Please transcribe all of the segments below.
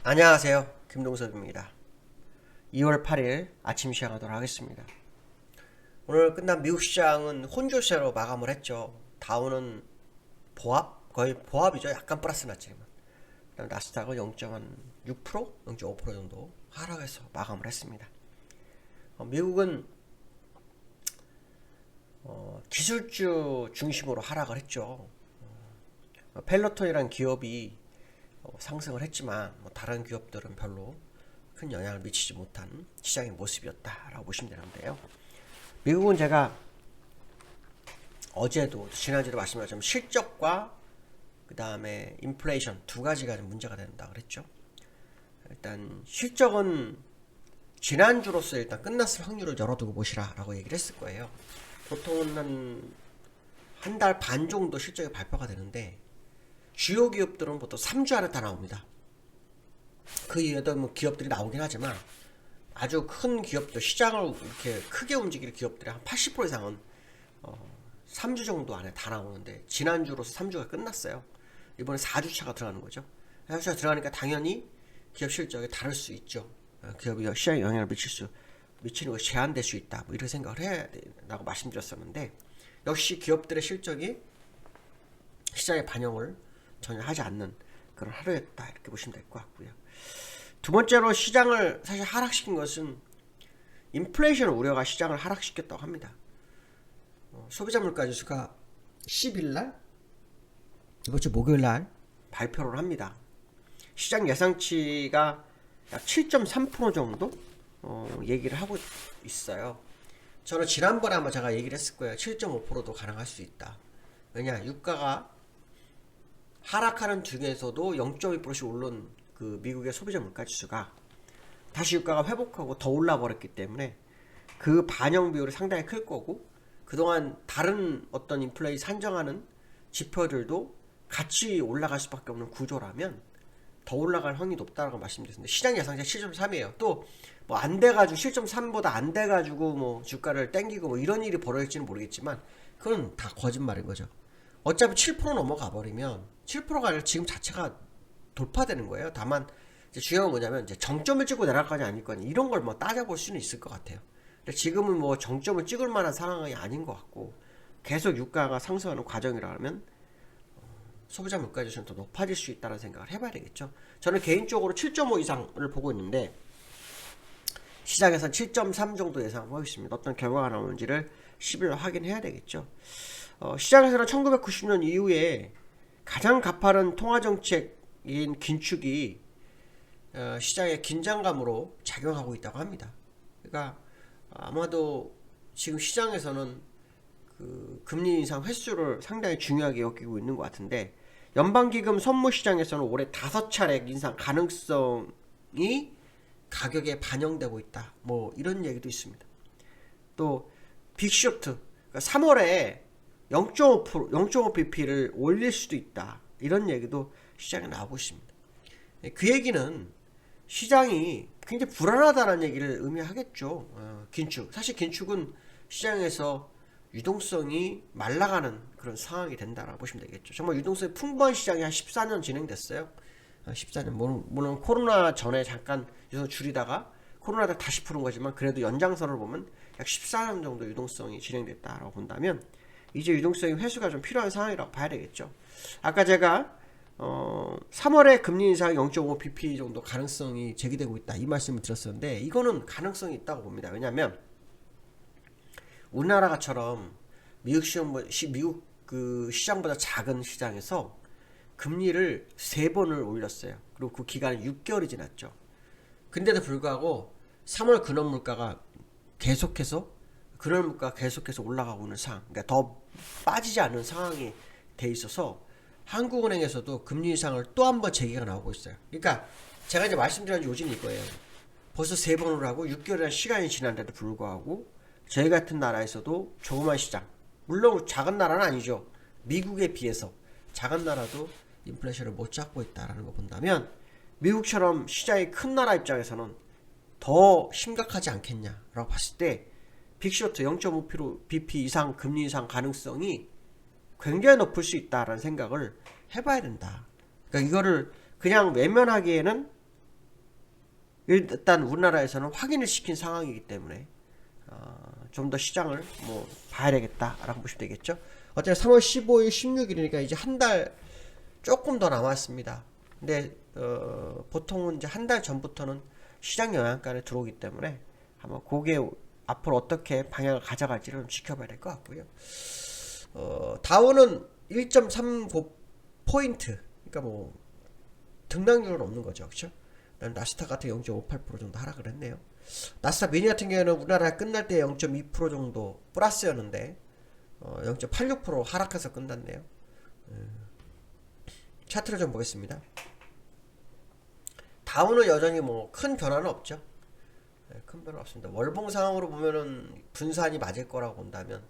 안녕하세요. 김동석입니다. 2월 8일 아침 시작하도록 하겠습니다. 오늘 끝난 미국 시장은 혼조세로 마감을 했죠. 다우는 보합? 거의 보합이죠. 약간 플러스 났지만. 그다음 나스닥은 0.6%? 0.5% 정도 하락해서 마감을 했습니다. 미국은 기술주 중심으로 하락을 했죠. 펠로톤이라는 기업이 상승을 했지만 다른 기업들은 별로 큰 영향을 미치지 못한 시장의 모습이었다라고 보시면 되는데요. 미국은 제가 어제도 지난주에도 말씀드렸지만 실적과 그 다음에 인플레이션 두 가지가 문제가 된다 그랬죠. 일단 실적은 지난주로서 일단 끝났을 확률을 열어두고 보시라라고 얘기를 했을 거예요. 보통은 한 달 반 정도 실적이 발표가 되는데 주요 기업들은 보통 3주 안에 다 나옵니다. 그 이후에도 뭐 기업들이 나오긴 하지만 아주 큰 기업들, 시장을 이렇게 크게 움직일 기업들이 한 80% 이상은 3주 정도 안에 다 나오는데 지난주로서 3주가 끝났어요. 이번에 4주차가 들어가는 거죠. 4주차가 들어가니까 당연히 기업 실적이 다를 수 있죠. 기업이 시장에 영향을 미치는 것이 제한될 수 있다. 뭐 이렇게 생각을 해야 된다고 말씀드렸었는데 역시 기업들의 실적이 시장에 반영을 전혀 하지 않는 그런 하루였다 이렇게 보시면 될 것 같고요. 두 번째로 시장을 사실 하락시킨 것은 인플레이션 우려가 시장을 하락시켰다고 합니다. 소비자 물가 지수가 10일날 이번 주 목요일날 발표를 합니다. 시장 예상치가 약 7.3% 정도 얘기를 하고 있어요. 저는 지난번에 아마 제가 얘기를 했을 거예요. 7.5%도 가능할 수 있다. 왜냐 유가가 하락하는 중에서도 0.2%씩 오른 그 미국의 소비자 물가 지수가 다시 유가가 회복하고 더 올라 버렸기 때문에 그 반영 비율이 상당히 클 거고 그동안 다른 어떤 인플레이 산정하는 지표들도 같이 올라갈 수밖에 없는 구조라면 더 올라갈 확률이 높다라고 말씀드렸는데 시장 예상치가 7.3이에요. 또 뭐 안 돼가지고 7.3보다 안 돼가지고 뭐 주가를 땡기고 뭐 이런 일이 벌어질지는 모르겠지만 그건 다 거짓말인 거죠. 어차피 7% 넘어가 버리면 7%가 아니라 지금 자체가 돌파되는 거예요. 다만 이제 중요한 건 뭐냐면 이제 정점을 찍고 내려갈 거냐 아닐 거냐 이런 걸 뭐 따져볼 수는 있을 것 같아요. 근데 지금은 뭐 정점을 찍을 만한 상황이 아닌 것 같고 계속 유가가 상승하는 과정이라면 소비자 물가 지수는 더 높아질 수 있다는 생각을 해봐야 되겠죠. 저는 개인적으로 7.5 이상을 보고 있는데 시장에서는 7.3 정도 예상하고 있습니다. 어떤 결과가 나오는지를 10일 확인해야 되겠죠. 시장에서는 1990년 이후에 가장 가파른 통화정책인 긴축이 시장의 긴장감으로 작용하고 있다고 합니다. 그러니까 아마도 지금 시장에서는 그 금리 인상 횟수를 상당히 중요하게 여기고 있는 것 같은데 연방기금 선물시장에서는 올해 5차례 인상 가능성이 가격에 반영되고 있다. 뭐 이런 얘기도 있습니다. 또 빅쇼트 그러니까 3월에 0.5pp를 올릴 수도 있다. 이런 얘기도 시장에 나오고 있습니다. 그 얘기는 시장이 굉장히 불안하다는 얘기를 의미하겠죠. 긴축. 사실 긴축은 시장에서 유동성이 말라가는 그런 상황이 된다라고 보시면 되겠죠. 정말 유동성이 풍부한 시장이 한 14년 진행됐어요. 14년. 물론 코로나 전에 잠깐 유동성 줄이다가 코로나 때 다시 푸는 거지만 그래도 연장선을 보면 약 14년 정도 유동성이 진행됐다라고 본다면 이제 유동성이 회수가 좀 필요한 상황이라고 봐야 되겠죠. 아까 제가 3월에 금리 인상 0.5bp 정도 가능성이 제기되고 있다 이 말씀을 드렸었는데 이거는 가능성이 있다고 봅니다. 왜냐하면 우리나라처럼 미국 그 시장보다 작은 시장에서 금리를 3번을 올렸어요. 그리고 그 기간은 6개월이 지났죠. 근데도 불구하고 3월 근원 물가가 계속해서 올라가고 있는 상황, 그러니까 더 빠지지 않는 상황이 돼 있어서 한국은행에서도 금리 인상을 또 한 번 제기가 나오고 있어요. 그러니까 제가 이제 말씀드린 요지는 이거예요. 벌써 3번을 하고 6개월이라는 시간이 지난데도 불구하고 저희 같은 나라에서도 조그만 시장, 물론 작은 나라는 아니죠. 미국에 비해서 작은 나라도 인플레이션을 못 잡고 있다라는 거 본다면 미국처럼 시장이 큰 나라 입장에서는 더 심각하지 않겠냐라고 봤을 때 빅쇼트 0.5bp 이상 금리 인상 가능성이 굉장히 높을 수 있다라는 생각을 해봐야 된다. 그러니까 이거를 그냥 외면하기에는 일단 우리나라에서는 확인을 시킨 상황이기 때문에 좀 더 시장을 뭐 봐야 되겠다라고 보시면 되겠죠. 어차피 3월 15일, 16일이니까 이제 한 달 조금 더 남았습니다. 근데 보통은 이제 한 달 전부터는 시장 영향권에 들어오기 때문에 한번 그게 앞으로 어떻게 방향을 가져갈지를 좀 지켜봐야 될 것 같고요. 다우는 1.39포인트, 그러니까 뭐 등락률은 없는 거죠, 그렇죠? 나스닥 같은 0.58% 정도 하락을 했네요. 나스닥 미니 같은 경우에는 우리나라 끝날 때 0.2% 정도 플러스였는데 0.86% 하락해서 끝났네요. 차트를 좀 보겠습니다. 다우는 여전히 뭐 큰 변화는 없죠. 큰 변화 없습니다. 월봉 상황으로 보면은 분산이 맞을 거라고 본다면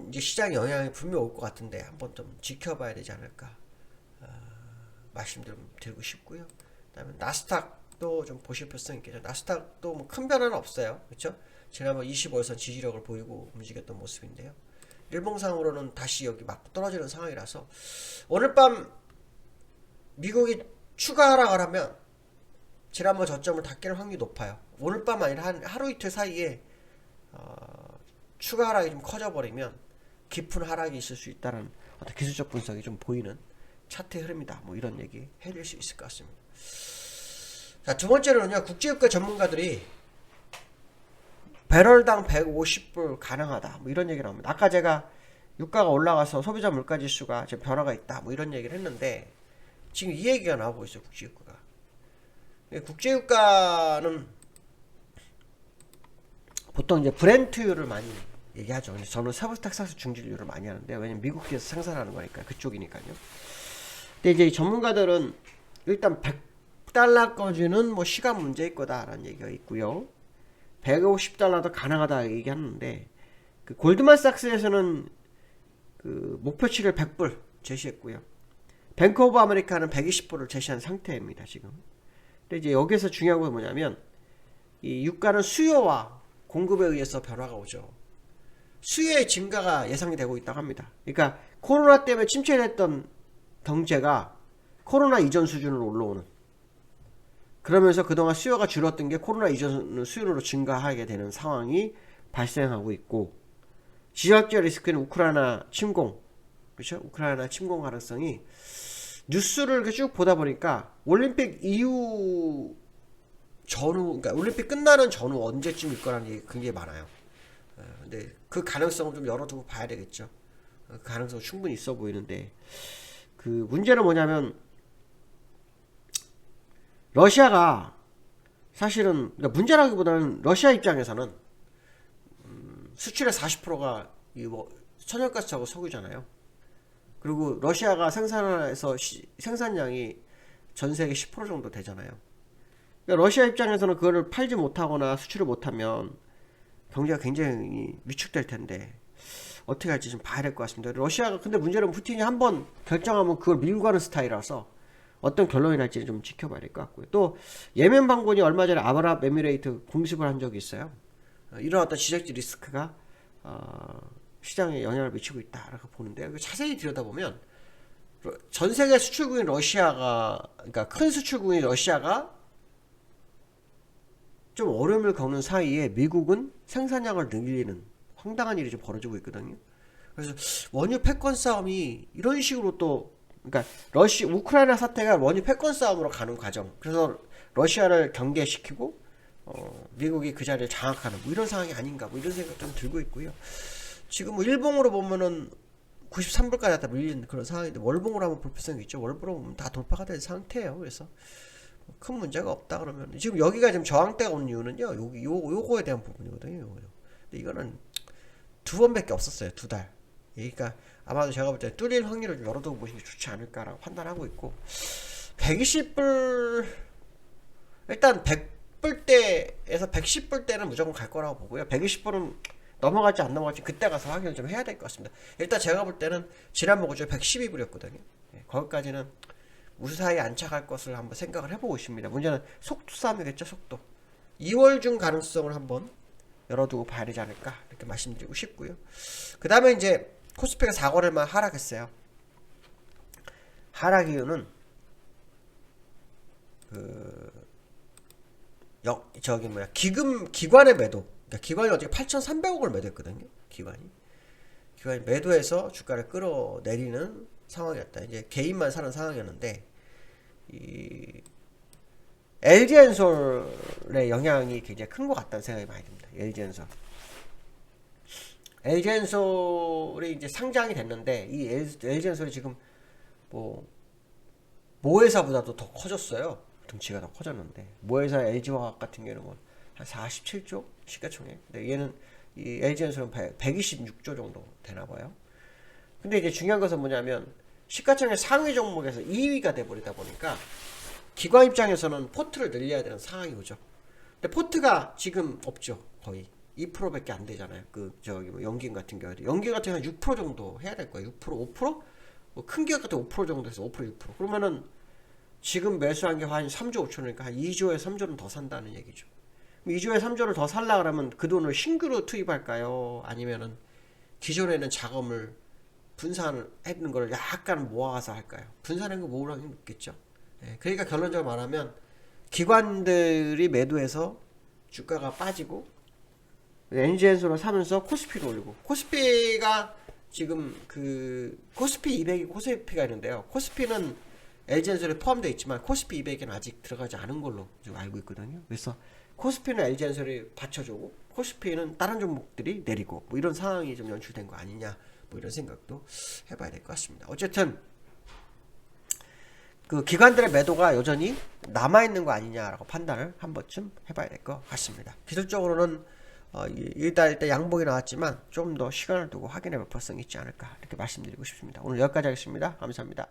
이제 시장 영향이 분명 올 것 같은데 한번 좀 지켜봐야 되지 않을까 말씀 좀 드리고 싶고요. 그다음에 나스닥도 좀 보실 필요성이 있겠죠. 나스닥도 뭐 큰 변화는 없어요, 그렇죠? 지난번 25일선 지지력을 보이고 움직였던 모습인데요. 일봉상으로는 다시 여기 막 떨어지는 상황이라서 오늘 밤 미국이 추가 하락을 하면 지난번 저점을 다 깰 확률이 높아요. 오늘 밤 아니라 한 하루 이틀 사이에 추가 하락이 좀 커져버리면 깊은 하락이 있을 수 있다는 어떤 기술적 분석이 좀 보이는 차트의 흐름이다. 뭐 이런 얘기 해드릴 수 있을 것 같습니다. 자, 두 번째로는요, 국제유가 전문가들이 배럴당 150불 가능하다. 뭐 이런 얘기 나옵니다. 아까 제가 유가가 올라가서 소비자 물가 지수가 지금 변화가 있다. 뭐 이런 얘기를 했는데 지금 이 얘기가 나오고 있어요. 국제유가가. 국제유가는 보통 이제 브렌트율을 많이 얘기하죠. 저는 세부 텍사스 중진율을 많이 하는데 왜냐면 미국에서 생산하는 거니까 그쪽이니까요. 근데 이제 전문가들은 일단 100달러까지는 뭐 시간 문제일 거다라는 얘기가 있고요. 150달러도 가능하다 얘기하는데 그 골드만삭스에서는 그 목표치를 100불 제시했고요. 뱅크 오브 아메리카는 120불을 제시한 상태입니다, 지금. 근데 이제 여기서 중요한 건 뭐냐면 이 유가는 수요와 공급에 의해서 변화가 오죠. 수요의 증가가 예상이 되고 있다고 합니다. 그러니까 코로나 때문에 침체됐던 경제가 코로나 이전 수준으로 올라오는, 그러면서 그동안 수요가 줄었던 게 코로나 이전 수준으로 증가하게 되는 상황이 발생하고 있고, 지역적 리스크는 우크라이나 침공, 그렇죠? 우크라이나 침공 가능성이 뉴스를 쭉 보다 보니까 올림픽 이후 전후, 그러니까 올림픽 끝나는 전후 언제쯤일 거라는 얘기 굉장히 많아요. 근데 그 가능성을 좀 열어두고 봐야 되겠죠. 그 가능성 충분히 있어 보이는데, 그 문제는 뭐냐면 러시아가 사실은, 그러니까 문제라기보다는 러시아 입장에서는 수출의 40%가 이 뭐 천연가스하고 석유잖아요. 그리고 러시아가 생산해서 생산량이 전 세계 10% 정도 되잖아요. 그러니까 러시아 입장에서는 그거를 팔지 못하거나 수출을 못하면 경제가 굉장히 위축될 텐데 어떻게 할지 좀 봐야 될 것 같습니다. 러시아가, 근데 문제는 푸틴이 한번 결정하면 그걸 밀고 가는 스타일이라서 어떤 결론이 날지는 좀 지켜봐야 될 것 같고요. 또 예멘 반군이 얼마 전에 아랍에미레이트 공습을 한 적이 있어요. 이런 어떤 지정적 리스크가 시장에 영향을 미치고 있다라고 보는데, 자세히 들여다보면 전 세계 수출국인 러시아가, 그러니까 큰 수출국인 러시아가 좀 어려움을 겪는 사이에 미국은 생산량을 늘리는 황당한 일이 좀 벌어지고 있거든요. 그래서 원유 패권 싸움이 이런 식으로 또, 그러니까 우크라이나 사태가 원유 패권 싸움으로 가는 과정. 그래서 러시아를 경계시키고 미국이 그 자리를 장악하는 뭐 이런 상황이 아닌가, 뭐 이런 생각 좀 들고 있고요. 지금 뭐 일봉으로 보면은 93불까지 다 밀리는 그런 상황인데 월봉으로 하면 불필성이 있죠. 월봉으로 보면 다 돌파가 된 상태예요. 그래서 큰 문제가 없다 그러면, 지금 여기가 지금 저항대가 온 이유는요, 요거에 대한 부분이거든요. 근데 이거는 두 번밖에 없었어요. 두 달. 그러니까 아마도 제가 볼 때 뚫릴 확률을 좀 열어두고 보시는 게 좋지 않을까라고 판단하고 있고, 120불, 일단 100불대에서 110불대는 무조건 갈 거라고 보고요. 120불은 넘어갈지 안 넘어갈지 그때 가서 확인을 좀 해야 될 것 같습니다. 일단 제가 볼 때는 지난번 고점 112불이었거든요. 거기까지는 무사히 안착할 것을 한번 생각을 해보고 있습니다. 문제는 속도 싸움이겠죠, 속도. 2월 중 가능성을 한번 열어두고 봐야 되지 않을까, 이렇게 말씀드리고 싶고요. 그 다음에 이제 코스피가 4거래만 하락했어요. 하락 이유는 기관의 매도. 그러니까 기관이 어떻게 8,300억을 매도했거든요. 기관이 매도해서 주가를 끌어내리는 상황이었다. 이제 개인만 사는 상황이었는데, 이 LG엔솔의 영향이 굉장히 큰 것 같다는 생각이 많이 듭니다. LG엔솔이 이제 상장이 됐는데, 이 LG엔솔이 지금 모회사보다도 더 커졌어요. 등치가 더 커졌는데, 모회사 LG화학 같은 경우는 뭐 한 47조 시가총액. 근데 얘는 이 LG엔솔은 126조 정도 되나 봐요. 근데 이제 중요한 것은 뭐냐면, 시가총액 상위 종목에서 2위가 돼버리다 보니까 기관 입장에서는 포트를 늘려야 되는 상황이 오죠. 근데 포트가 지금 없죠. 거의 2%밖에 안 되잖아요. 연기금 같은 경우에 연기금 같은 경우는 6% 정도 해야 될 거예요. 6%, 5%? 뭐 큰 기업 같은 5% 정도 해서 5%, 6%. 그러면은 지금 매수한 게 한 3조 5천이니까 한 2조에 3조는 더 산다는 얘기죠. 2조에 3조를 더 살라 그러면 그 돈을 신규로 투입할까요? 아니면은 기존에 있는 자금을 분산했는 걸 약간 모아서 할까요? 분산한 거 모으는 게 높겠죠. 그러니까 결론적으로 말하면 기관들이 매도해서 주가가 빠지고 NG엔솔을 사면서 코스피를 올리고, 코스피가 지금 코스피 200이 코스피가 있는데요. 코스피는 LG엔솔에 포함되어 있지만 코스피 200에는 아직 들어가지 않은 걸로 지금 알고 있거든요. 그래서 코스피는 LG엔솔이 받쳐주고 코스피는 다른 종목들이 내리고, 뭐 이런 상황이 좀 연출된 거 아니냐, 뭐 이런 생각도 해봐야 될 것 같습니다. 어쨌든 기관들의 매도가 여전히 남아있는 거 아니냐라고 판단을 한 번쯤 해봐야 될 것 같습니다. 기술적으로는 일단 양봉이 나왔지만 좀 더 시간을 두고 확인해 볼 필요성이 있지 않을까, 이렇게 말씀드리고 싶습니다. 오늘 여기까지 하겠습니다. 감사합니다.